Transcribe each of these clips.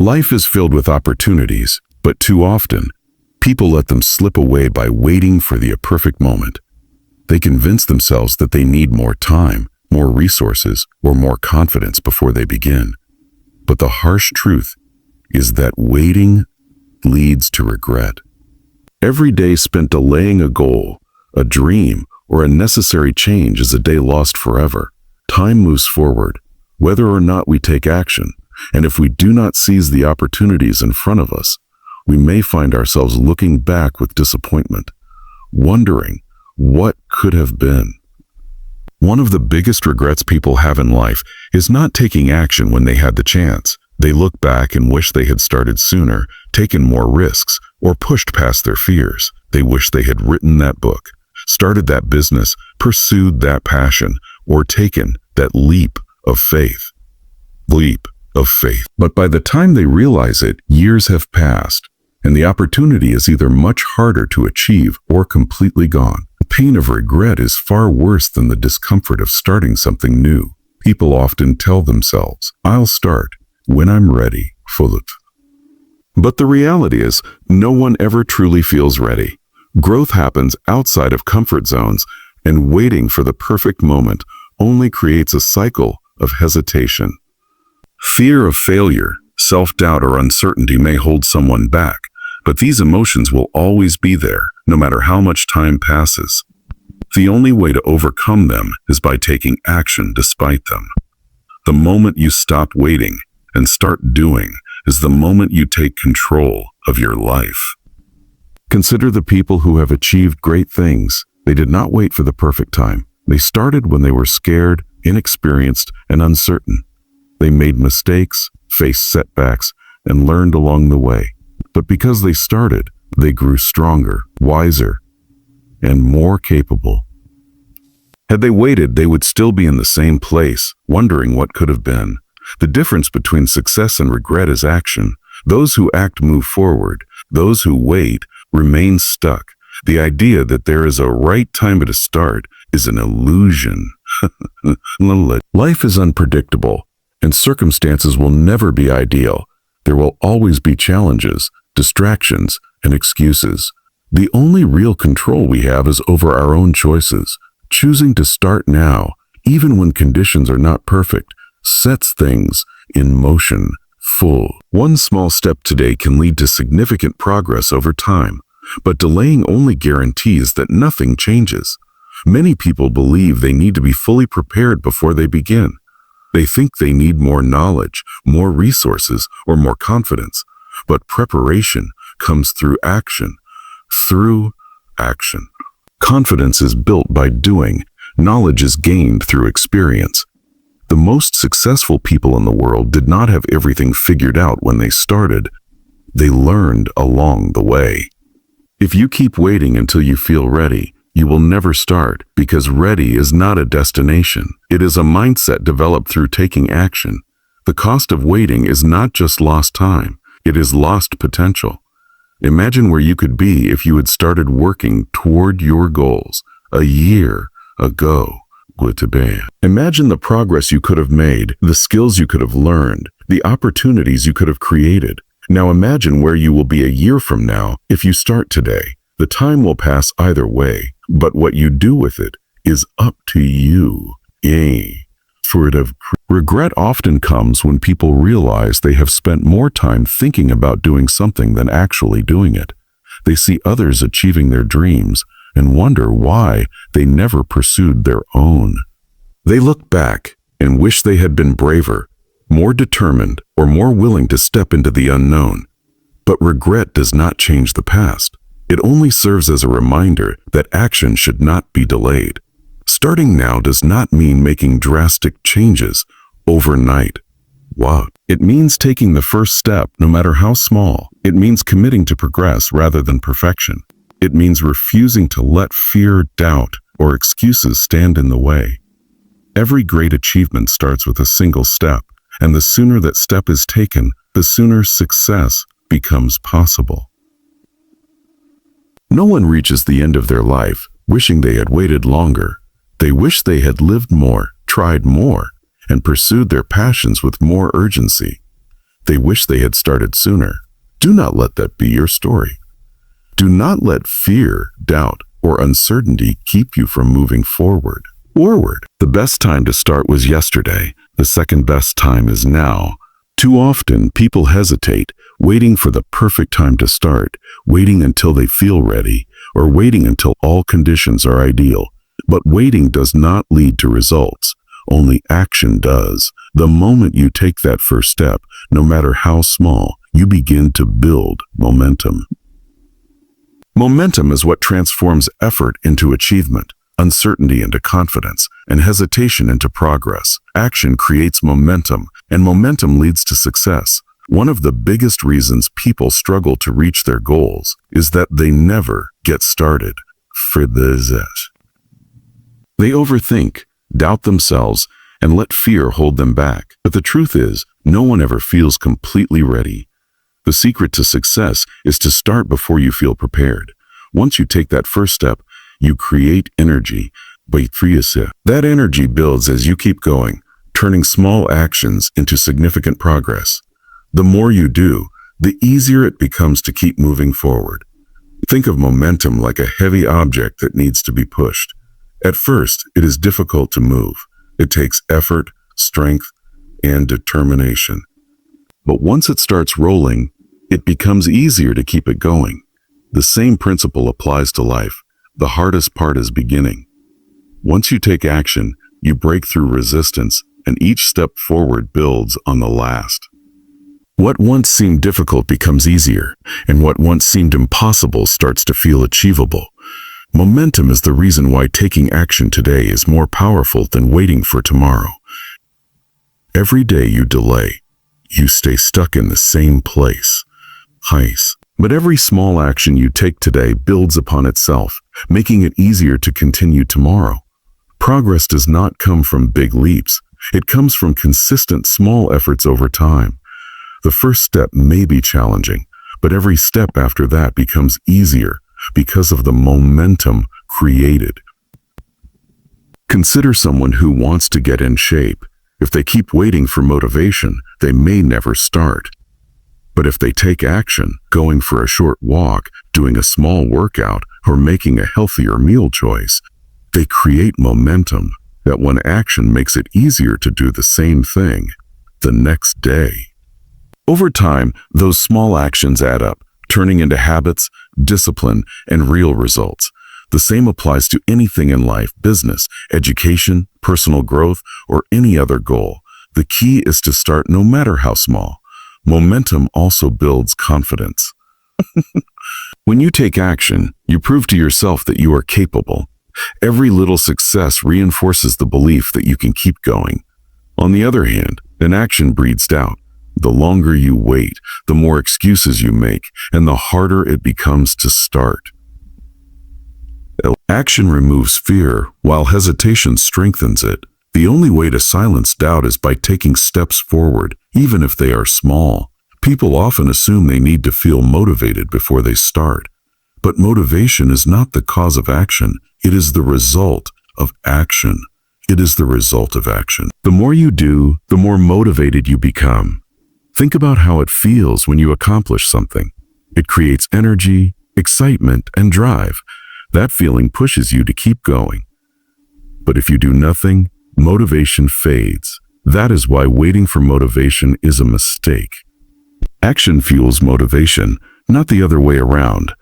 Life is filled with opportunities, but too often, people let them slip away by waiting for the perfect moment. They convince themselves that they need more time, more resources, or more confidence before they begin. But the harsh truth is that waiting leads to regret. Every day spent delaying a goal, a dream, or a necessary change is a day lost forever. Time moves forward, whether or not we take action, and if we do not seize the opportunities in front of us, we may find ourselves looking back with disappointment, wondering what could have been. One of the biggest regrets people have in life is not taking action when they had the chance. They look back and wish they had started sooner, taken more risks, or pushed past their fears. They wish they had written that book, started that business, pursued that passion, or taken that leap of faith. But by the time they realize it, years have passed, and the opportunity is either much harder to achieve or completely gone. The pain of regret is far worse than the discomfort of starting something new. People often tell themselves, "I'll start when I'm ready." But the reality is, no one ever truly feels ready. Growth happens outside of comfort zones, and waiting for the perfect moment only creates a cycle of hesitation. Fear of failure, self-doubt, or uncertainty may hold someone back, but these emotions will always be there, no matter how much time passes. The only way to overcome them is by taking action despite them. The moment you stop waiting and start doing is the moment you take control of your life. Consider the people who have achieved great things. They did not wait for the perfect time. They started when they were scared, inexperienced, and uncertain. They made mistakes, faced setbacks, and learned along the way. But because they started, they grew stronger, wiser, and more capable. Had they waited, they would still be in the same place, wondering what could have been. The difference between success and regret is action. Those who act move forward. Those who wait remain stuck. The idea that there is a right time to start is an illusion. Life is unpredictable, and circumstances will never be ideal. There will always be challenges, distractions, and excuses. The only real control we have is over our own choices. Choosing to start now, even when conditions are not perfect, sets things in motion. One small step today can lead to significant progress over time, but delaying only guarantees that nothing changes. Many people believe they need to be fully prepared before they begin. They think they need more knowledge, more resources, or more confidence. But preparation comes through action. Confidence is built by doing. Knowledge is gained through experience. The most successful people in the world did not have everything figured out when they started. They learned along the way. If you keep waiting until you feel ready, you will never start, because ready is not a destination. It is a mindset developed through taking action. The cost of waiting is not just lost time, it is lost potential. Imagine where you could be if you had started working toward your goals a year ago. Imagine the progress you could have made, the skills you could have learned, the opportunities you could have created. Now imagine where you will be a year from now if you start today. The time will pass either way, but what you do with it is up to you. Regret often comes when people realize they have spent more time thinking about doing something than actually doing it. They see others achieving their dreams and wonder why they never pursued their own. They look back and wish they had been braver, more determined, or more willing to step into the unknown. But regret does not change the past. It only serves as a reminder that action should not be delayed. Starting now does not mean making drastic changes overnight. It means taking the first step, no matter how small. It means committing to progress rather than perfection. It means refusing to let fear, doubt, or excuses stand in the way. Every great achievement starts with a single step, and the sooner that step is taken, the sooner success becomes possible. No one reaches the end of their life wishing they had waited longer. They wish they had lived more, tried more, and pursued their passions with more urgency. they wish they had started sooner. Do not let that be your story. Do not let fear, doubt, or uncertainty keep you from moving forward. The best time to start was yesterday. The second best time is now. Too often, people hesitate, waiting for the perfect time to start, waiting until they feel ready, or waiting until all conditions are ideal. But waiting does not lead to results. Only action does. The moment you take that first step, no matter how small, you begin to build momentum. Momentum is what transforms effort into achievement, uncertainty into confidence, and hesitation into progress. Action creates momentum, and momentum leads to success. One of the biggest reasons people struggle to reach their goals is that they never get started. They overthink, doubt themselves, and let fear hold them back. But the truth is, no one ever feels completely ready. The secret to success is to start before you feel prepared. Once you take that first step, you create energy. That energy builds as you keep going, turning small actions into significant progress. The more you do, the easier it becomes to keep moving forward. Think of momentum like a heavy object that needs to be pushed. At first, it is difficult to move. It takes effort, strength, and determination. But once it starts rolling, it becomes easier to keep it going. The same principle applies to life. The hardest part is beginning. Once you take action, you break through resistance, and each step forward builds on the last. What once seemed difficult becomes easier, and what once seemed impossible starts to feel achievable. Momentum is the reason why taking action today is more powerful than waiting for tomorrow. Every day you delay, you stay stuck in the same place. But every small action you take today builds upon itself, making it easier to continue tomorrow. Progress does not come from big leaps. It comes from consistent small efforts over time. The first step may be challenging, but every step after that becomes easier because of the momentum created. Consider someone who wants to get in shape. If they keep waiting for motivation, they may never start. But if they take action, going for a short walk, doing a small workout, or making a healthier meal choice, they create momentum. That one action makes it easier to do the same thing the next day. Over time, those small actions add up, turning into habits, discipline, and real results. The same applies to anything in life, business, education, personal growth, or any other goal. The key is to start no matter how small. Momentum also builds confidence. When you take action, you prove to yourself that you are capable. Every little success reinforces the belief that you can keep going. On the other hand, inaction breeds doubt. The longer you wait, the more excuses you make, and the harder it becomes to start. Action removes fear, while hesitation strengthens it. The only way to silence doubt is by taking steps forward, even if they are small. People often assume they need to feel motivated before they start. But motivation is not the cause of action. It is the result of action. The more you do, the more motivated you become. Think about how it feels when you accomplish something. It creates energy, excitement, and drive. That feeling pushes you to keep going. But if you do nothing, motivation fades. That is why waiting for motivation is a mistake. Action fuels motivation, not the other way around.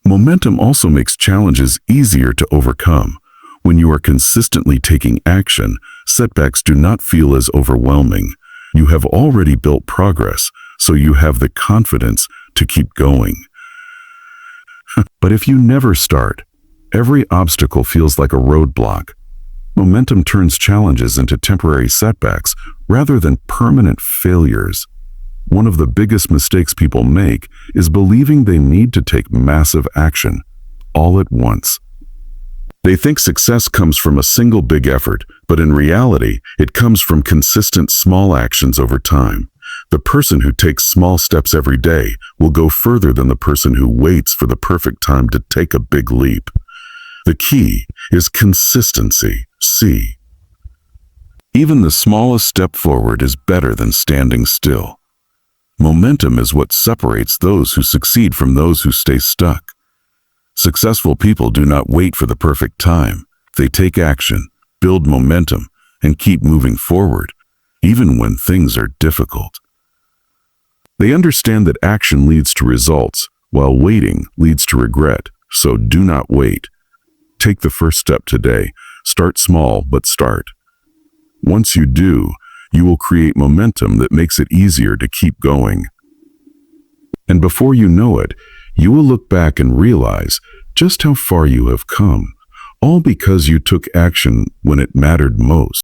Momentum also makes challenges easier to overcome. When you are consistently taking action, setbacks do not feel as overwhelming. You have already built progress, so you have the confidence to keep going. But if you never start, every obstacle feels like a roadblock. Momentum turns challenges into temporary setbacks rather than permanent failures. One of the biggest mistakes people make is believing they need to take massive action all at once. They think success comes from a single big effort, but in reality, it comes from consistent small actions over time. The person who takes small steps every day will go further than the person who waits for the perfect time to take a big leap. The key is consistency. Even the smallest step forward is better than standing still. Momentum is what separates those who succeed from those who stay stuck. Successful people do not wait for the perfect time. They take action, build momentum, and keep moving forward, even when things are difficult. They understand that action leads to results, while waiting leads to regret, so do not wait. Take the first step today. Start small, but start. Once you do, you will create momentum that makes it easier to keep going. And before you know it, you will look back and realize just how far you have come, all because you took action when it mattered most.